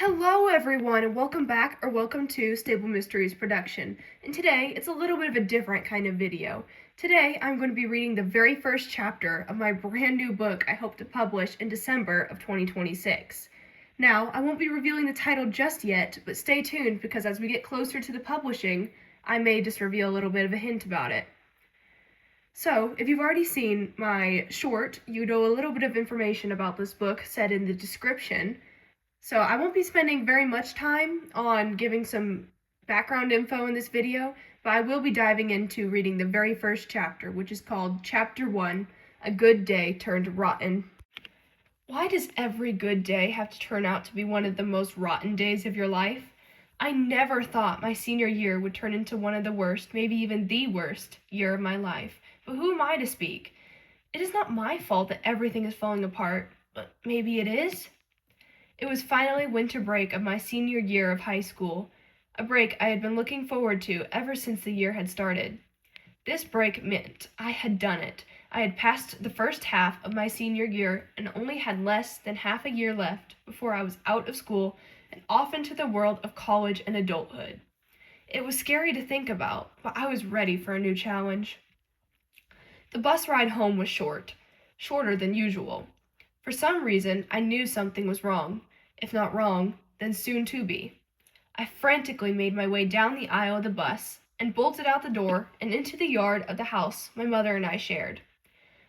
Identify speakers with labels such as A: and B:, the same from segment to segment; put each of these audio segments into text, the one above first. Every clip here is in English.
A: Hello everyone and welcome back or welcome to Stable Mysteries production. And today it's a little bit of a different kind of video. Today I'm going to be reading the very first chapter of my brand new book I hope to publish in December of 2026. Now, I won't be revealing the title just yet, but stay tuned because as we get closer to the publishing, I may just reveal a little bit of a hint about it. So, if you've already seen my short, you know a little bit of information about this book said in the description. So I won't be spending very much time on giving some background info in this video, but I will be diving into reading the very first chapter, which is called Chapter 1, A Good Day Turned Rotten. Why does every good day have to turn out to be one of the most rotten days of your life? I never thought my senior year would turn into one of the worst, maybe even the worst, year of my life. But who am I to speak? It is not my fault that everything is falling apart, but maybe it is? It was finally winter break of my senior year of high school, a break I had been looking forward to ever since the year had started. This break meant I had done it. I had passed the first half of my senior year and only had less than half a year left before I was out of school and off into the world of college and adulthood. It was scary to think about, but I was ready for a new challenge. The bus ride home was shorter than usual. For some reason, I knew something was wrong. If not wrong, then soon to be. I frantically made my way down the aisle of the bus and bolted out the door and into the yard of the house my mother and I shared.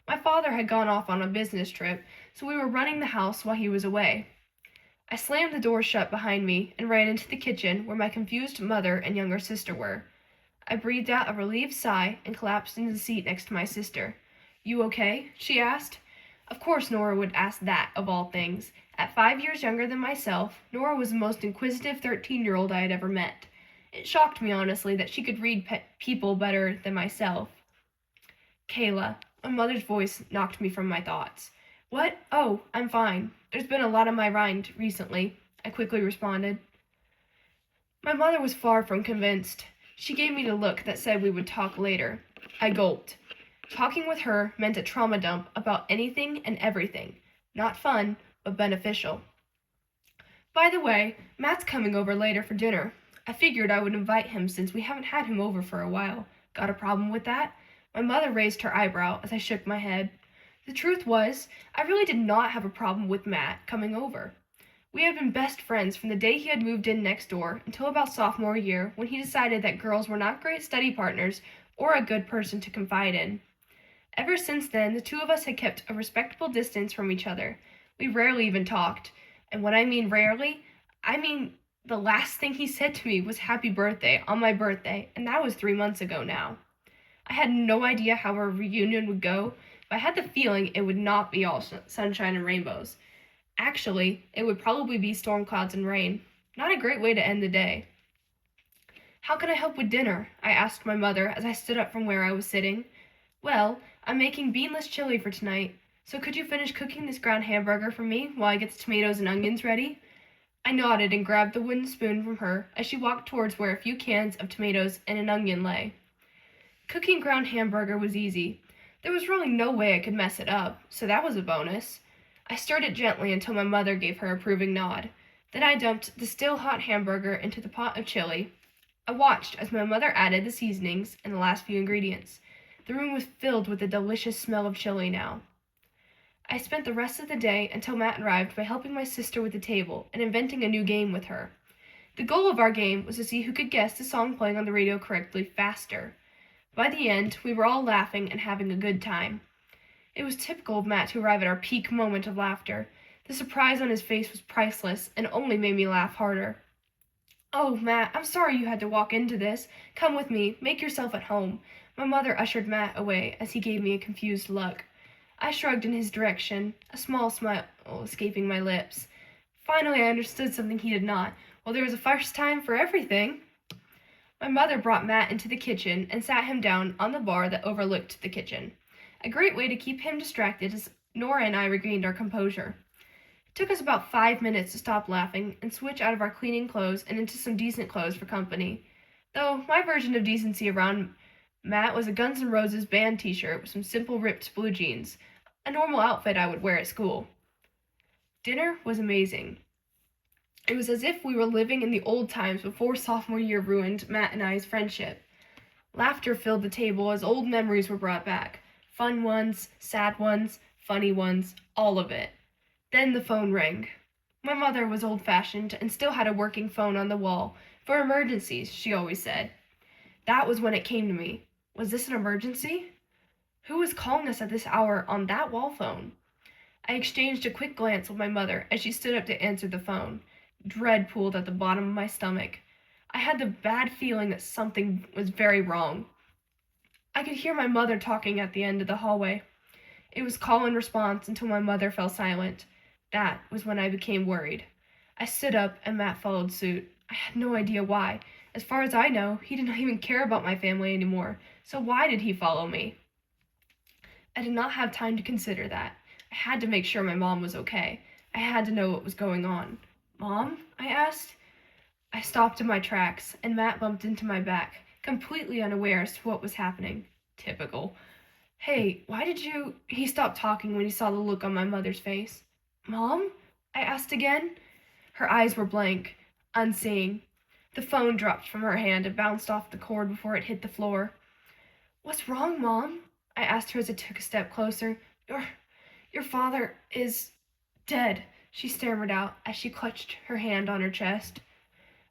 A: My father had gone off on a business trip, so we were running the house while he was away. I slammed the door shut behind me and ran into the kitchen where my confused mother and younger sister were. I breathed out a relieved sigh and collapsed into the seat next to my sister. "You okay?" she asked. Of course Nora would ask that, of all things. At 5 years younger than myself, Nora was the most inquisitive 13-year-old I had ever met. It shocked me, honestly, that she could read people better than myself. "Kayla," my mother's voice knocked me from my thoughts. "What? Oh, I'm fine. There's been a lot on my mind recently," I quickly responded. My mother was far from convinced. She gave me the look that said we would talk later. I gulped. Talking with her meant a trauma dump about anything and everything. Not fun, but beneficial. "By the way, Matt's coming over later for dinner. I figured I would invite him since we haven't had him over for a while. Got a problem with that?" My mother raised her eyebrow as I shook my head. The truth was, I really did not have a problem with Matt coming over. We had been best friends from the day he had moved in next door until about sophomore year when he decided that girls were not great study partners or a good person to confide in. Ever since then, the two of us had kept a respectable distance from each other. We rarely even talked. And when I mean rarely, I mean the last thing he said to me was happy birthday on my birthday, and that was 3 months ago now. I had no idea how our reunion would go, but I had the feeling it would not be all sunshine and rainbows. Actually, it would probably be storm clouds and rain. Not a great way to end the day. "How can I help with dinner?" I asked my mother as I stood up from where I was sitting. "Well, I'm making beanless chili for tonight, so could you finish cooking this ground hamburger for me while I get the tomatoes and onions ready?" I nodded and grabbed the wooden spoon from her as she walked towards where a few cans of tomatoes and an onion lay. Cooking ground hamburger was easy. There was really no way I could mess it up, so that was a bonus. I stirred it gently until my mother gave her approving nod. Then I dumped the still hot hamburger into the pot of chili. I watched as my mother added the seasonings and the last few ingredients. The room was filled with the delicious smell of chili now. I spent the rest of the day until Matt arrived by helping my sister with the table and inventing a new game with her. The goal of our game was to see who could guess the song playing on the radio correctly faster. By the end, we were all laughing and having a good time. It was typical of Matt to arrive at our peak moment of laughter. The surprise on his face was priceless and only made me laugh harder. "Oh, Matt, I'm sorry you had to walk into this. Come with me. Make yourself at home." My mother ushered Matt away as he gave me a confused look. I shrugged in his direction, a small smile escaping my lips. Finally, I understood something he did not. Well, there was a first time for everything. My mother brought Matt into the kitchen and sat him down on the bar that overlooked the kitchen. A great way to keep him distracted as Nora and I regained our composure. It took us about 5 minutes to stop laughing and switch out of our cleaning clothes and into some decent clothes for company. Though my version of decency around Matt was a Guns N' Roses band t-shirt with some simple ripped blue jeans, a normal outfit I would wear at school. Dinner was amazing. It was as if we were living in the old times before sophomore year ruined Matt and I's friendship. Laughter filled the table as old memories were brought back. Fun ones, sad ones, funny ones, all of it. Then the phone rang. My mother was old-fashioned and still had a working phone on the wall. For emergencies, she always said. That was when it came to me. Was this an emergency? Who was calling us at this hour on that wall phone? I exchanged a quick glance with my mother as she stood up to answer the phone. Dread pooled at the bottom of my stomach. I had the bad feeling that something was very wrong. I could hear my mother talking at the end of the hallway. It was call and response until my mother fell silent. That was when I became worried. I stood up and Matt followed suit. I had no idea why. As far as I know, he did not even care about my family anymore. So why did he follow me? I did not have time to consider that. I had to make sure my mom was okay. I had to know what was going on. Mom? I asked. I stopped in my tracks, and Matt bumped into my back, completely unaware as to what was happening. Typical. Hey, why did you... He stopped talking when he saw the look on my mother's face. Mom? I asked again. Her eyes were blank, unseeing. The phone dropped from her hand and bounced off the cord before it hit the floor. What's wrong, Mom? I asked her as I took a step closer. Your father is dead, she stammered out as she clutched her hand on her chest.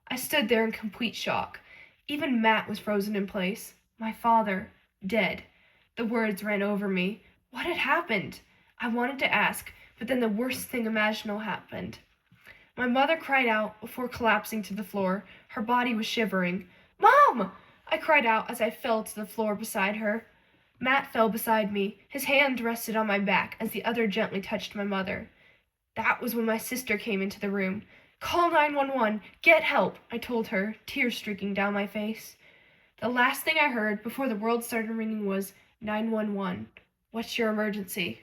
A: I stood there in complete shock. Even Matt was frozen in place. My father, dead. The words ran over me. What had happened? I wanted to ask, but then the worst thing imaginable happened. My mother cried out before collapsing to the floor. Her body was shivering. Mom! I cried out as I fell to the floor beside her. Matt fell beside me. His hand rested on my back as the other gently touched my mother. That was when my sister came into the room. Call 911. Get help, I told her, tears streaking down my face. The last thing I heard before the world started ringing was 911. What's your emergency?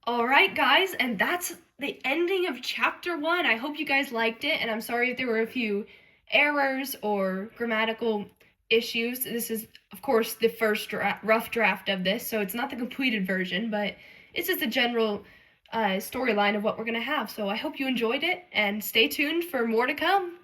A: Alright, guys, and that's the ending of chapter 1. I hope you guys liked it, and I'm sorry if there were a few errors or grammatical issues. This is, of course, the first rough draft of this, so it's not the completed version, but it's just the general storyline of what we're going to have. So I hope you enjoyed it, and stay tuned for more to come.